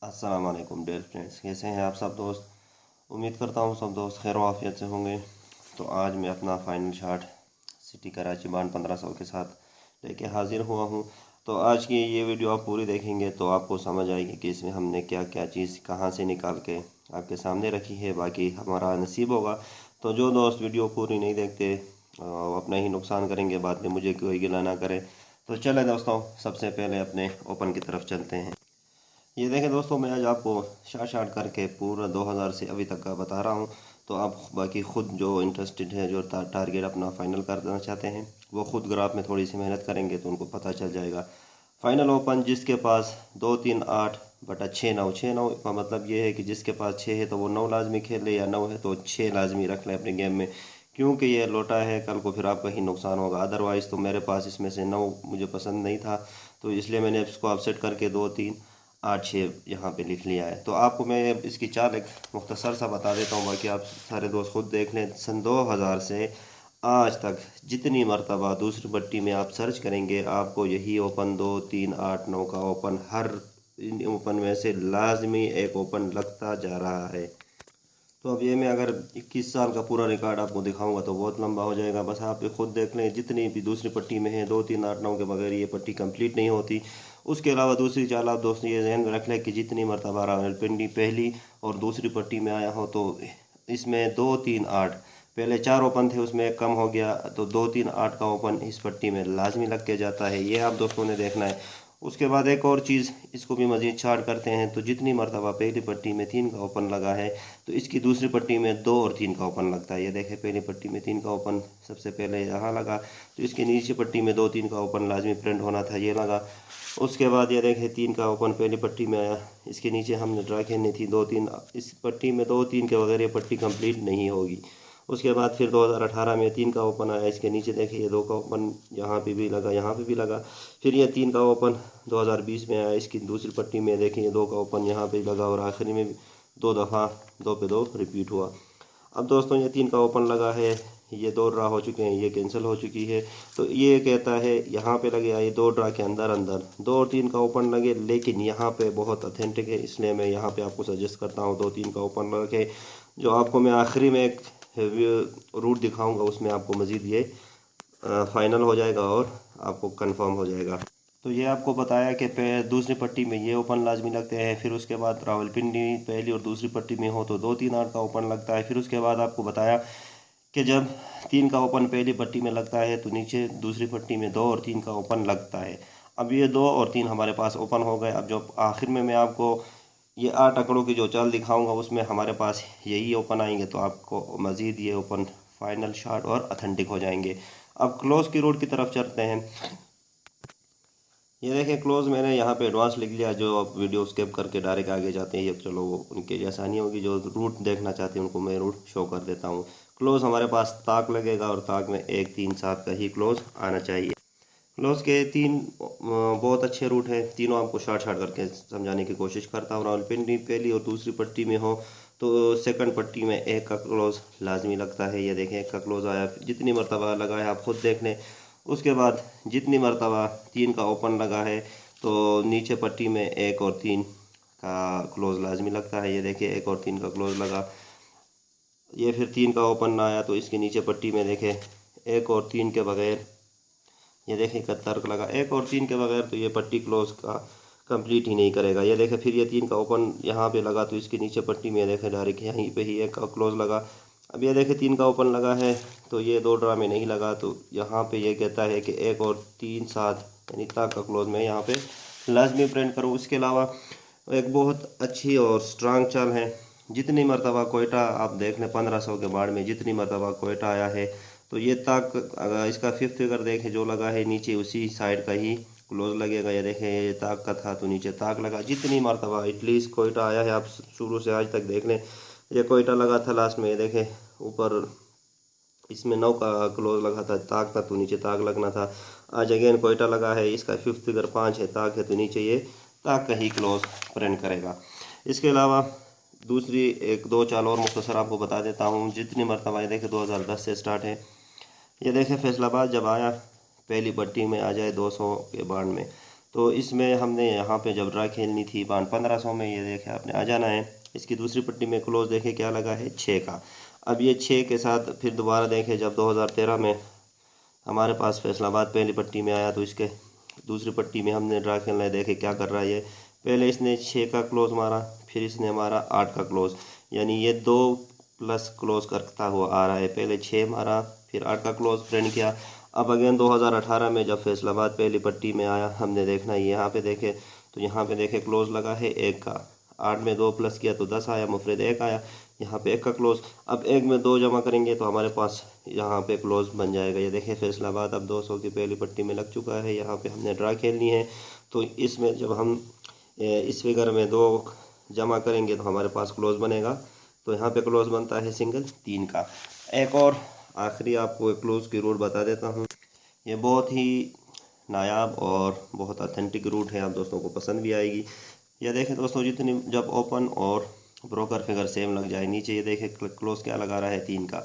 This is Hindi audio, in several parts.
अस्सलाम वालेकुम डियर फ्रेंड्स, कैसे हैं आप सब दोस्त। उम्मीद करता हूँ सब दोस्त खैर वाफियत से होंगे। तो आज मैं अपना final shot city Karachi bond 1500 के साथ लेके हाजिर हुआ हूँ। तो आज की ये वीडियो आप पूरी देखेंगे तो आपको समझ आएगी कि इसमें हमने क्या क्या चीज़ कहाँ से निकाल के आपके सामने रखी है। बाकी हमारा नसीब होगा। तो जो दोस्त वीडियो पूरी नहीं देखते अपना ही नुकसान करेंगे, बाद में मुझे कोई गिला ना करे। तो चले दोस्तों, सबसे पहले अपने ओपन की तरफ चलते हैं। ये देखें दोस्तों, मैं आज आपको शार्ट करके पूरा 2000 से अभी तक का बता रहा हूँ। तो आप बाकी ख़ुद जो इंटरेस्टेड है, जो टारगेट अपना फाइनल करना चाहते हैं, वो ख़ुद ग्राफ में थोड़ी सी मेहनत करेंगे तो उनको पता चल जाएगा। फाइनल ओपन जिसके पास 2 3 8/6 9, 6 9 का मतलब ये है कि जिसके पास 6 है तो वो 9 लाजमी खेल ले, या 9 है तो 6 लाजमी रख ले अपने गेम में। क्योंकि ये लोटा है, कल को फिर आपका ही नुकसान होगा। अदरवाइज़ तो मेरे पास इसमें से 9 मुझे पसंद नहीं था, तो इसलिए मैंने इसको अपसेट करके 2 3 8 6 यहाँ पे लिख लिया है। तो आपको मैं इसकी चाल एक मुख्तसर सा बता देता हूँ, बाकी आप सारे दोस्त खुद देख लें। सन 2000 से आज तक जितनी मरतबा दूसरी पट्टी में आप सर्च करेंगे, आपको यही ओपन 2 3 8 9 का ओपन, हर इन ओपन में से लाजमी एक ओपन लगता जा रहा है। तो अब ये मैं अगर 21 साल का पूरा रिकॉर्ड आपको दिखाऊंगा तो बहुत लंबा हो जाएगा। बस आप ये खुद देख लें, जितनी भी दूसरी पट्टी में है 2 3 8 9 के बगैर ये पट्टी कंप्लीट नहीं होती। उसके अलावा दूसरी चाल आप दोस्त ये जहन में रख लें कि जितनी मरतबा रावलपिंडी पहली और दूसरी पट्टी में आया हो, तो इसमें 2 3 8 पहले 4 ओपन थे, उसमें एक कम हो गया, तो 2 3 8 का ओपन इस पट्टी में लाजमी लग के जाता है। ये आप दोस्तों ने देखना है। उसके बाद एक और चीज़, इसको भी मज़ीद छाड़ करते हैं। तो जितनी मरतबा पहली पट्टी में 3 का ओपन लगा है, तो इसकी दूसरी पट्टी में 2 और 3 का ओपन लगता है। ये देखें, पहली पट्टी में 3 का ओपन सबसे पहले यहाँ लगा, तो इसके नीचे पट्टी में 2 3 का ओपन लाजमी प्रिंट होना था, ये लगा। उसके बाद ये देखें 3 का ओपन पहली पट्टी में आया, इसके नीचे हमने ड्रा खेलनी थी 2 3। इस पट्टी में 2 3 के बगैर ये पट्टी कंप्लीट नहीं होगी। उसके बाद फिर 2018 में 3 का ओपन आया, इसके नीचे देखिए ये 2 का ओपन यहाँ पे भी लगा, यहाँ पे भी लगा। फिर ये 3 का ओपन 2020 में आया, इसकी दूसरी पट्टी में देखिए ये 2 का ओपन यहाँ पे लगा, और आखिरी में 2 दफ़ा 2 पे 2 रिपीट हुआ। अब दोस्तों ये 3 का ओपन लगा है, ये 2 ड्रा हो चुके हैं, ये कैंसिल हो चुकी है। तो ये कहता है यहाँ पे लगे, ये 2 ड्रा के अंदर अंदर 2 और 3 का ओपन लगे, लेकिन यहाँ पे बहुत अथेंटिक है, इसलिए मैं यहाँ पे आपको सजेस्ट करता हूँ 2 3 का ओपन लगे। जो आपको मैं आखिरी में एक रूट दिखाऊंगा, उसमें आपको मज़ीद ये फाइनल हो जाएगा और आपको कंफर्म हो जाएगा। तो ये आपको बताया कि दूसरी पट्टी में ये ओपन लाजमी लगते हैं। फिर उसके बाद रावलपिंडी पहली और दूसरी पट्टी में हो तो 2 3 8 का ओपन लगता है। फिर उसके बाद आपको बताया कि जब 3 का ओपन पहली पट्टी में लगता है तो नीचे दूसरी पट्टी में 2 और 3 का ओपन लगता है। अब ये 2 और 3 हमारे पास ओपन हो गए। अब जो आखिर में मैं आपको ये 8 आंकड़ों की जो चाल दिखाऊंगा, उसमें हमारे पास यही ओपन आएंगे, तो आपको मज़ीद ये ओपन फाइनल शॉट और अथेंटिक हो जाएंगे। अब क्लोज की रूट की तरफ चलते हैं। ये देखें, क्लोज मैंने यहाँ पे एडवांस लिख लिया, जो आप वीडियो स्किप करके डायरेक्ट आगे जाते हैं, ये चलो वो उनके लिए आसानी होगी। जो रूट देखना चाहते हैं उनको मैं रूट शो कर देता हूँ। क्लोज हमारे पास ताक लगेगा, और ताक में 1 3 7 का ही क्लोज आना चाहिए। क्लोज के 3 बहुत अच्छे रूट हैं, तीनों आपको शार्ट करके समझाने की कोशिश करता हूँ। रावलपिंडी पहली और दूसरी पट्टी में हो तो सेकंड पट्टी में 1 का क्लोज लाजमी लगता है। ये देखें 1 का क्लोज आया, जितनी मरतबा लगा है आप खुद देख लें। उसके बाद जितनी मरतबा 3 का ओपन लगा है, तो नीचे पट्टी में 1 और 3 का क्लोज लाजमी लगता है। ये देखिए 1 और 3 का क्लोज लगा। ये फिर 3 का ओपन ना आया तो इसके नीचे पट्टी में देखें 1 और 3 के बगैर, ये देखें 71 का लगा। 1 और 3 के बगैर तो ये पट्टी क्लोज का कंप्लीट ही नहीं करेगा। ये देखें फिर ये 3 का ओपन यहाँ पे लगा, तो इसके नीचे पट्टी में देखें डायरेक्ट यहीं पे ही 1 का क्लोज लगा। अब ये देखें 3 का ओपन लगा है, तो ये 2 ड्रा में नहीं लगा, तो यहाँ पे ये कहता है कि 1 और 3 7 यानी तक का क्लोज मैं यहाँ पे लाजमी प्रिंट करूँ। इसके अलावा एक बहुत अच्छी और स्ट्रांग चाल है, जितनी मरतबा कोयटा आप देख लें 1500 के बाढ़ में जितनी मरतबा कोयटा आया है, तो ये तक अगर इसका 5th फिगर देखें जो लगा है नीचे उसी साइड का ही क्लोज लगेगा। ये देखें ये ताक का था तो नीचे ताक लगा। जितनी मरतबा एटलीस्ट कोयटा आया है, आप शुरू से आज तक देख लें, ये कोयटा लगा था लास्ट में, ये देखें ऊपर इसमें 9 का क्लोज लगा था, ताक था तो नीचे ताक लगना था। आज अगेन कोयटा लगा है, इसका 5th फिगर 5 है, ताक है तो नीचे ये ताक का ही क्लोज प्रिंट करेगा। इसके अलावा दूसरी 1 2 चाल और मुख्तसर आपको बता देता हूँ। जितनी मरतबा, ये देखें 2010 से स्टार्ट है। ये देखें फैसलाबाद जब आया पहली पट्टी में आ जाए 200 के बाढ़ में, तो इसमें हमने यहाँ पे जब ड्रा खेलनी थी बान 1500 में, ये देखे आपने आ जाना है। इसकी दूसरी पट्टी में क्लोज देखे क्या लगा है 6 का। अब ये 6 के साथ फिर दोबारा देखे जब 2013 में हमारे पास फैसलाबाद पहली पट्टी में आया, तो इसके दूसरी पट्टी में हमने ड्रा खेलना है। देखे क्या कर रहा है ये, पहले इसने 6 का क्लोज मारा, फिर इसने हमारा 8 का क्लोज, यानी ये 2 प्लस क्लोज करता हुआ आ रहा है। पहले 6 मारा, फिर 8 का क्लोज प्रिंट किया। अब अगेन 2018 में जब फैसलाबाद पहली पट्टी में आया, हमने देखना है यहाँ पे देखे, तो यहाँ पे देखे क्लोज लगा है 1 का। 8 में 2 प्लस किया तो 10 आया, मुफरद 1 आया, यहाँ पे 1 का क्लोज। अब 1 में 2 जमा करेंगे तो हमारे पास यहाँ पे क्लोज बन जाएगा। ये देखें फैसलाबाद अब 200 की पहली पट्टी में लग चुका है। यहाँ पे हमने ड्रा खेलनी है, तो इसमें जब हम इस फिगर में 2 जमा करेंगे तो हमारे पास क्लोज बनेगा। तो यहाँ पे क्लोज बनता है सिंगल 3 का। एक और आखिरी आपको एक क्लोज की रूट बता देता हूँ। ये बहुत ही नायाब और बहुत ऑथेंटिक रूट है, आप दोस्तों को पसंद भी आएगी। ये देखें दोस्तों, जितनी जब ओपन और ब्रोकर फिगर सेम लग जाए, नीचे ये देखें क्लोज क्या लगा रहा है 3 का।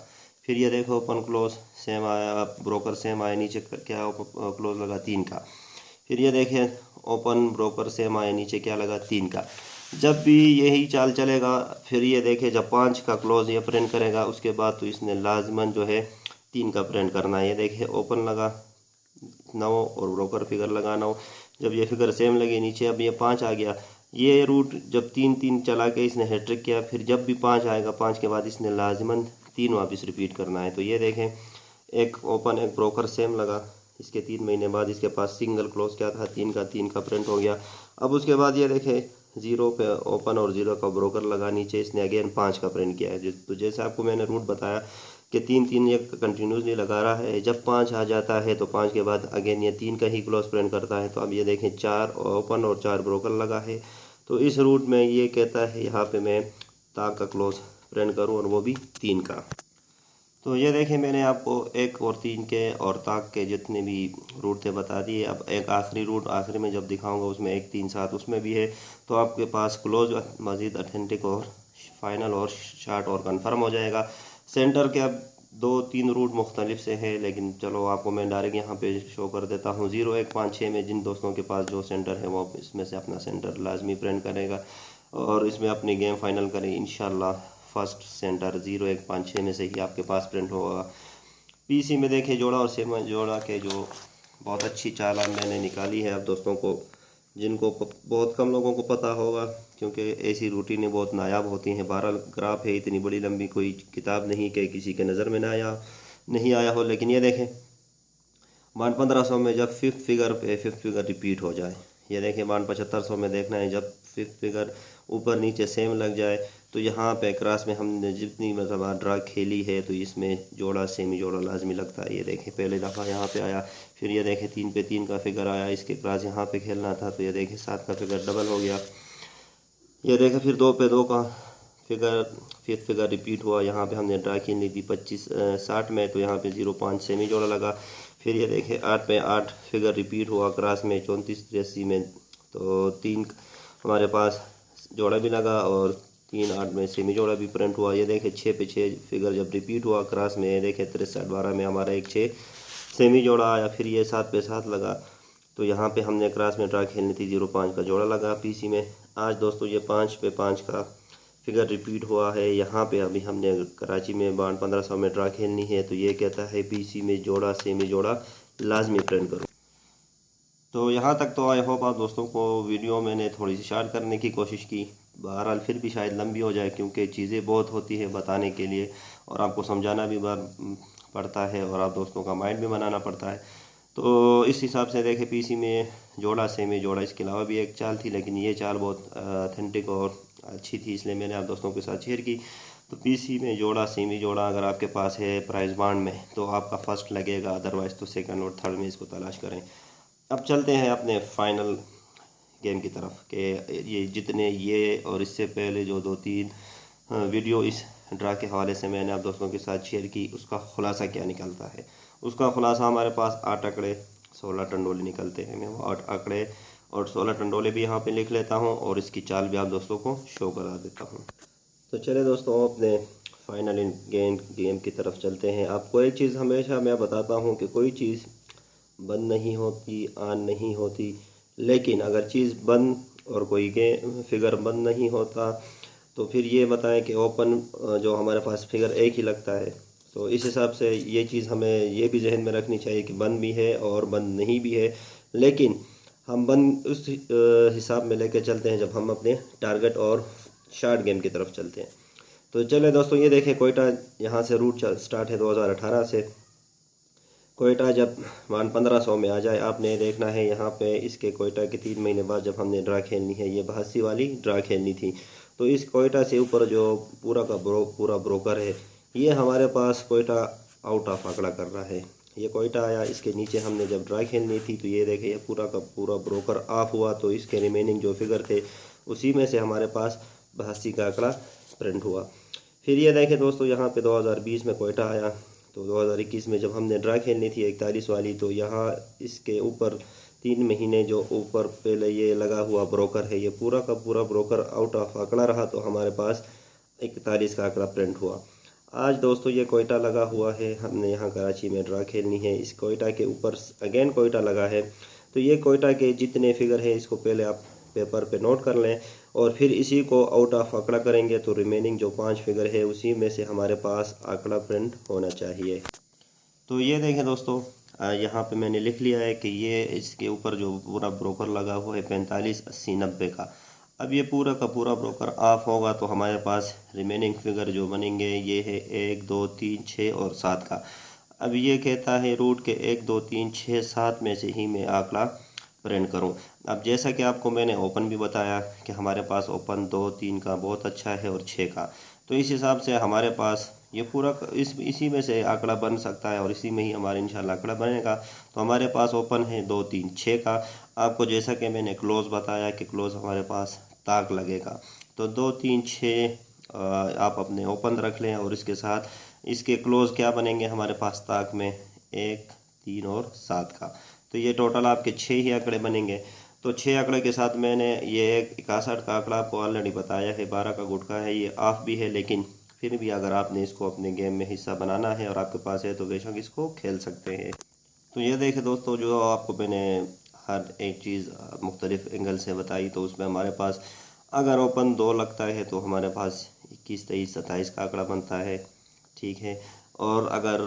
फिर ये देखो ओपन क्लोज सेम आया, ब्रोकर सेम आया, नीचे क्या क्लोज लगा 3 का। फिर ये देखें ओपन ब्रोकर सेम आया, नीचे क्या लगा 3 का। जब भी यही चाल चलेगा, फिर ये देखें जब 5 का क्लोज ये प्रिंट करेगा, उसके बाद तो इसने लाजमन जो है 3 का प्रिंट करना है। ये देखें ओपन लगा 9 और ब्रोकर फिगर लगा 9, जब ये फिगर सेम लगी नीचे, अब ये 5 आ गया। ये रूट जब 3-3 चला के इसने हैट्रिक किया, फिर जब भी 5 आएगा, 5 के बाद इसने लाजमन 3 वापस रिपीट करना है। तो ये देखें एक ओपन एक ब्रोकर सेम लगा, इसके 3 महीने बाद इसके पास सिंगल क्लोज क्या था 3 का प्रिंट हो गया। अब उसके बाद ये देखें 0 पे ओपन और 0 का ब्रोकर लगा, नीचे इसने अगेन 5 का प्रिंट किया है। तो जैसे आपको मैंने रूट बताया कि 3-3 ये कंटिन्यूसली लगा रहा है, जब 5 आ जाता है तो 5 के बाद अगेन ये 3 का ही क्लोज प्रिंट करता है। तो अब ये देखें 4 ओपन और 4 ब्रोकर लगा है। तो इस रूट में ये कहता है यहाँ पे मैं ताक का क्लोज प्रिंट करूँ और वो भी 3 का। तो ये देखें मैंने आपको 1 और 3 के और ताक के जितने भी रूट थे बता दिए। अब एक आखिरी रूट आखिरी में जब दिखाऊंगा, उसमें 1 3 7 उसमें भी है। तो आपके पास क्लोज मज़ीद ऑथेंटिक और फाइनल और शार्ट और कंफर्म हो जाएगा। सेंटर के अब 2-3 रूट मुख्तलिफ से हैं, लेकिन चलो आपको मैं डायरेक्ट यहाँ पे शो कर देता हूँ। 0 1 5 6 में जिन दोस्तों के पास जो सेंटर है वो इसमें से अपना सेंटर लाजमी प्रिंट करेगा और इसमें अपनी गेम फाइनल करें इंशाल्लाह। फर्स्ट सेंटर 0 1 5 6 में से ही आपके पास प्रिंट होगा। पीसी में देखे जोड़ा और सेमा जोड़ा के जो बहुत अच्छी चालान मैंने निकाली है, अब दोस्तों को जिनको बहुत कम लोगों को पता होगा, क्योंकि ऐसी रूटीनें बहुत नायाब होती हैं। 12 ग्राफ है, इतनी बड़ी लंबी कोई किताब नहीं कि किसी के नज़र में नहीं आया हो। लेकिन ये देखें बान 1500 में जब फिफ्थ फिगर रिपीट हो जाए, ये देखें बान 7500 में देखना है जब फिफ्थ फिगर ऊपर नीचे सेम लग जाए, तो यहाँ पे क्रॉस में हमने जितनी मतलब ड्रा खेली है तो इसमें जोड़ा सेमी जोड़ा लाजमी लगता है। ये देखें पहले दफ़ा यहाँ पे आया, फिर ये देखें 3 पे 3 का फिगर आया, इसके क्रॉस यहाँ पे खेलना था तो ये देखें 7 का फिगर डबल हो गया। ये देखें फिर 2 पे 2 का फिगर फिफ्थ फिगर रिपीट हुआ, यहाँ पे हमने ड्रा खेलनी थी 25-60 में, तो यहाँ पे 0-5 सेमी जोड़ा लगा। फिर ये देखें 8 पे 8 फिगर रिपीट हुआ क्रॉस में 34-83 में, तो 3 हमारे पास जोड़ा भी लगा और 3-8 में सेमी जोड़ा भी प्रिंट हुआ। ये देखें 6 पे 6 फिगर जब रिपीट हुआ क्रॉस में, ये देखें 63-12 में हमारा एक 6 सेमी जोड़ा आया। फिर ये 7 पे 7 लगा, तो यहाँ पे हमने क्रॉस में ड्रा खेलनी थी 0-5 का जोड़ा लगा पीसी में। आज दोस्तों ये 5 पे 5 का फिगर रिपीट हुआ है। यहाँ पे अभी हमने कराची में बान 1500 में ड्रा खेलनी है, तो ये कहता है पीसी में जोड़ा सेमी जोड़ा लाजमी प्रिंट करो। तो यहाँ तक तो आई होप आप दोस्तों को वीडियो मैंने थोड़ी सी शार्ट करने की कोशिश की। बहरहाल फिर भी शायद लंबी हो जाए, क्योंकि चीज़ें बहुत होती है बताने के लिए और आपको समझाना भी पड़ता है और आप दोस्तों का माइंड भी बनाना पड़ता है। तो इस हिसाब से देखें पीसी में जोड़ा सेमी जोड़ा, इसके अलावा भी एक चाल थी, लेकिन ये चाल बहुत ऑथेंटिक और अच्छी थी, इसलिए मैंने आप दोस्तों के साथ शेयर की। तो पीसी में जोड़ा सेमी जोड़ा अगर आपके पास है प्राइस बांड में तो आपका फर्स्ट लगेगा, अदरवाइज़ तो सेकंड और थर्ड में इसको तलाश करें। अब चलते हैं अपने फाइनल गेम की तरफ कि ये जितने ये और इससे पहले जो 2-3 वीडियो इस ड्रा के हवाले से मैंने आप दोस्तों के साथ शेयर की, उसका खुलासा क्या निकलता है। उसका खुलासा हमारे पास 8 आंकड़े 16 टंडोले निकलते हैं। मैं वो 8 आंकड़े और 16 टंडोले भी यहाँ पे लिख लेता हूँ और इसकी चाल भी आप दोस्तों को शो करा देता हूँ। तो चले दोस्तों अपने फाइनल गेम की तरफ चलते हैं। आपको एक चीज़ हमेशा मैं बताता हूँ कि कोई चीज़ बंद नहीं होती, ऑन नहीं होती, लेकिन अगर चीज़ बंद और कोई गेम फिगर बंद नहीं होता तो फिर ये बताएं कि ओपन जो हमारे पास फिगर एक ही लगता है। तो इस हिसाब से ये चीज़ हमें ये भी जहन में रखनी चाहिए कि बंद भी है और बंद नहीं भी है, लेकिन हम बंद उस हिसाब में लेके चलते हैं जब हम अपने टारगेट और शार्ट गेम की तरफ चलते हैं। तो चले दोस्तों, ये देखें कोयटा यहाँ से रूट स्टार्ट है 2018 से। कोयटा जब मान 1500 में आ जाए, आपने देखना है यहाँ पे इसके कोयटा के 3 महीने बाद जब हमने ड्रा खेलनी है, ये बहसी वाली ड्रा खेलनी थी। तो इस कोयटा से ऊपर जो पूरा का पूरा ब्रोकर है, ये हमारे पास कोयटा आउट ऑफ आंकड़ा कर रहा है। ये कोयटा आया, इसके नीचे हमने जब ड्रा खेलनी थी तो ये देखे ये पूरा का पूरा ब्रोकर ऑफ हुआ, तो इसके रिमेनिंग जो फिगर थे उसी में से हमारे पास 82 का आंकड़ा प्रिंट हुआ। फिर ये देखें दोस्तों, यहाँ पे 2020 में कोयटा आया, तो 2021 में जब हमने ड्रा खेलनी थी 41 वाली, तो यहाँ इसके ऊपर 3 महीने जो ऊपर पहले ये लगा हुआ ब्रोकर है, ये पूरा का पूरा ब्रोकर आउट ऑफ आंकड़ा रहा, तो हमारे पास 41 का आंकड़ा प्रिंट हुआ। आज दोस्तों ये कोयटा लगा हुआ है, हमने यहाँ कराची में ड्रा खेलनी है, इस कोयटा के ऊपर अगेन कोयटा लगा है। तो ये कोयटा के जितने फिगर है इसको पहले आप पेपर पे नोट कर लें और फिर इसी को आउट ऑफ आंकड़ा करेंगे, तो रिमेनिंग जो 5 फिगर है उसी में से हमारे पास आंकड़ा प्रिंट होना चाहिए। तो ये देखें दोस्तों, यहाँ पे मैंने लिख लिया है कि ये इसके ऊपर जो पूरा ब्रोकर लगा हुआ है 45, 80, 90 का। अब ये पूरा का पूरा ब्रोकर ऑफ होगा तो हमारे पास रिमेनिंग फिगर जो बनेंगे ये है 1, 2, 3, 6 और 7 का। अब ये कहता है रूट के 1, 2, 3, 6, 7 में से ही मैं आंकड़ा प्रिंट करूं। अब जैसा कि आपको मैंने ओपन भी बताया कि हमारे पास ओपन 2, 3 का बहुत अच्छा है और 6 का, तो इस हिसाब से हमारे पास ये पूरा इसी में से आंकड़ा बन सकता है और इसी में ही हमारा इंशाल्लाह आंकड़ा बनेगा। तो हमारे पास ओपन है 2, 3, 6 का। आपको जैसा कि मैंने क्लोज बताया कि क्लोज हमारे पास ताक लगेगा, तो 2, 3, 6 आप अपने ओपन रख लें और इसके साथ इसके क्लोज क्या बनेंगे हमारे पास ताक में 1, 3 और 7 का। तो ये टोटल आपके 6 ही आंकड़े बनेंगे। तो 6 आंकड़े के साथ मैंने ये 61 का आंकड़ा आपको ऑलरेडी बताया है, 12 का गुटका है, ये ऑफ भी है, लेकिन फिर भी अगर आपने इसको अपने गेम में हिस्सा बनाना है और आपके पास है तो बेशक इसको खेल सकते हैं। तो ये देखें दोस्तों, जो आपको मैंने हर एक चीज़ मुख्तलिफ एंगल से बताई, तो उसमें हमारे पास अगर ओपन 2 लगता है तो हमारे पास 21, 23, 27 का आंकड़ा बनता है, ठीक है। और अगर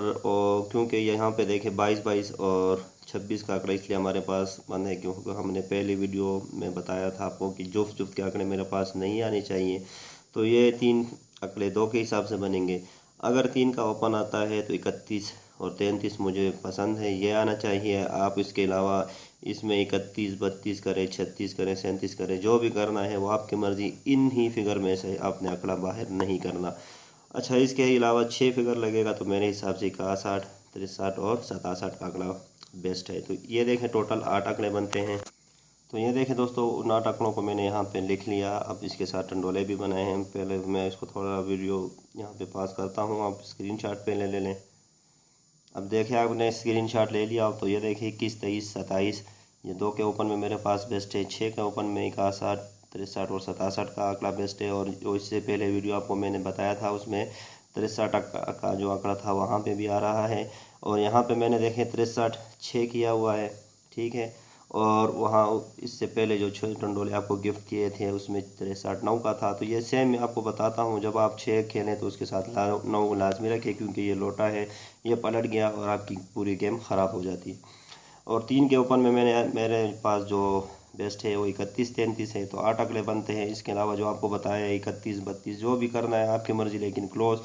क्योंकि यहाँ पे देखें 22, 22 और 26 का आंकड़ा इसलिए हमारे पास बंद है क्योंकि हमने पहले वीडियो में बताया था आपको कि जुफ्त जुफ्त के आंकड़े मेरे पास नहीं आने चाहिए। तो ये 3 आंकड़े 2 के हिसाब से बनेंगे। अगर 3 का ओपन आता है तो 31 और 33 मुझे पसंद है, ये आना चाहिए। आप इसके अलावा इसमें 31, 32 करें, 36 करें, 37 करें, जो भी करना है वो आपकी मर्ज़ी। इन ही फिगर में से आपने आंकड़ा बाहर नहीं करना। अच्छा, इसके अलावा 6 फिगर लगेगा तो मेरे हिसाब से 61, 63 और 67 का आंकड़ा बेस्ट है। तो ये देखें टोटल 8 आंकड़े बनते हैं। तो ये देखें दोस्तों, उन 8 आंकड़ों को मैंने यहाँ पे लिख लिया। अब इसके साथ टंडोले भी बनाए हैं। पहले मैं इसको थोड़ा वीडियो यहाँ पे पास करता हूँ, आप स्क्रीनशॉट पहले ले लें। अब देखें आपने स्क्रीनशॉट ले लिया। तो ये देखिए 21, 23, 27, ये 2 के ओपन में मेरे पास बेस्ट है। 6 के ओपन में 61, 63 और 67 का आंकड़ा बेस्ट है। और जो इससे पहले वीडियो आपको मैंने बताया था उसमें 63 का जो आंकड़ा था वहाँ पे भी आ रहा है। और यहाँ पे मैंने देखे 63, 6 किया हुआ है, ठीक है। और वहाँ इससे पहले जो 6 टंडोले आपको गिफ्ट किए थे उसमें 63, 9 का था। तो ये सेम मैं आपको बताता हूँ, जब आप 6 खेलें तो उसके साथ 9 लाजमी रखें, क्योंकि ये लोटा है, ये पलट गया और आपकी पूरी गेम ख़राब हो जाती है। और 3 के ओपन में मेरे पास जो बेस्ट है वो 31, 33 है। तो 8 आंकड़े बनते हैं। इसके अलावा जो आपको बताया 31, 32 जो भी करना है आपकी मर्ज़ी, लेकिन क्लोज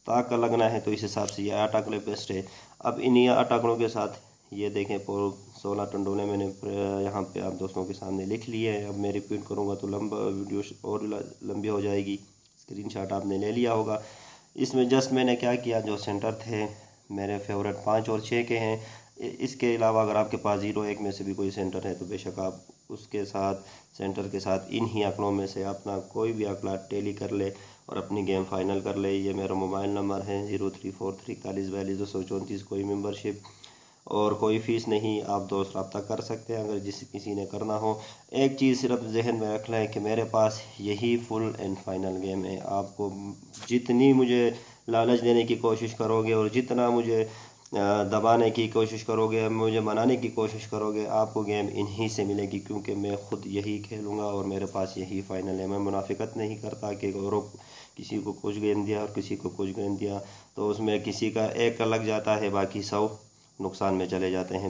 ताक का लगना है, तो इस हिसाब से ये 8 आंकड़े बेस्ट है। अब इन्हीं 8 आंकड़ों के साथ ये देखें 16 टंडोले मैंने यहाँ पे आप दोस्तों के सामने लिख लिए हैं। अब मैं रिपीट करूँगा तो लंबा वीडियो और लंबी हो जाएगी। स्क्रीनशॉट आपने ले लिया होगा। इसमें जस्ट मैंने क्या किया, जो सेंटर थे मेरे फेवरेट 5 और 6 के हैं। इसके अलावा अगर आपके पास 0, 1 में से भी कोई सेंटर है तो बेशक आप उसके साथ सेंटर के साथ इन ही आंकड़ों में से अपना कोई भी आंकड़ा टैली कर ले और अपनी गेम फाइनल कर ले। ये मेरा मोबाइल नंबर है 0343 41 42 234। कोई मेंबरशिप और कोई फ़ीस नहीं, आप दोस्त रब्ता कर सकते हैं अगर किसी ने करना हो। एक चीज़ सिर्फ जहन में रखना है कि मेरे पास यही फुल एंड फाइनल गेम है। आपको जितनी मुझे लालच देने की कोशिश करोगे और जितना मुझे दबाने की कोशिश करोगे, मुझे मनाने की कोशिश करोगे, आपको गेम इन्हीं से मिलेगी, क्योंकि मैं ख़ुद यही खेलूँगा और मेरे पास यही फ़ाइनल है। मैं मुनाफिकत नहीं करता कि औरों किसी को कुछ गेंद दिया और किसी को कुछ गेंद दिया तो उसमें किसी का एक का लग जाता है, बाकी 100 नुकसान में चले जाते हैं।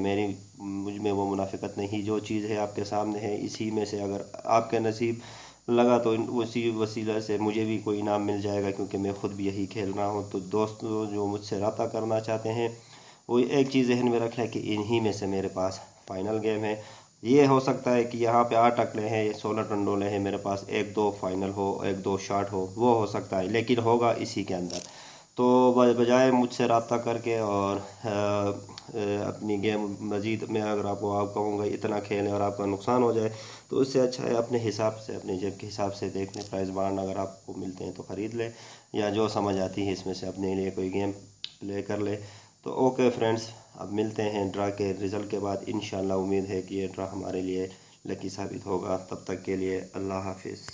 मुझ में वो मुनाफिकत नहीं, जो चीज़ है आपके सामने है, इसी में से अगर आपके नसीब लगा तो उसी वसीला से मुझे भी कोई इनाम मिल जाएगा, क्योंकि मैं ख़ुद भी यही खेल रहा हूँ। तो दोस्तों जो मुझसे रब्ता करना चाहते हैं वो एक चीज़ जहन में रख लें कि इन्हीं में से मेरे पास फ़ाइनल गेम है। ये हो सकता है कि यहाँ पे 8 अकले हैं, 16 टंडोले हैं, मेरे पास 1-2 फाइनल हो, 1-2 शॉट हो, वो हो सकता है, लेकिन होगा इसी के अंदर। तो बजाय मुझसे रब्ता करके और अपनी गेम मज़ीद में अगर आपको आप कहूँगा इतना खेलें और आपका नुकसान हो जाए, तो उससे अच्छा है अपने हिसाब से, अपने जेब के हिसाब से देख लें। प्राइज़ बांड अगर आपको मिलते हैं तो ख़रीद लें, या जो समझ आती है इसमें से अपने लिए कोई गेम प्ले कर ले। तो ओके फ्रेंड्स, अब मिलते हैं ड्रा के रिज़ल्ट के बाद। इंशाल्लाह उम्मीद है कि ये ड्रा हमारे लिए लकी साबित होगा। तब तक के लिए अल्लाह हाफिज़।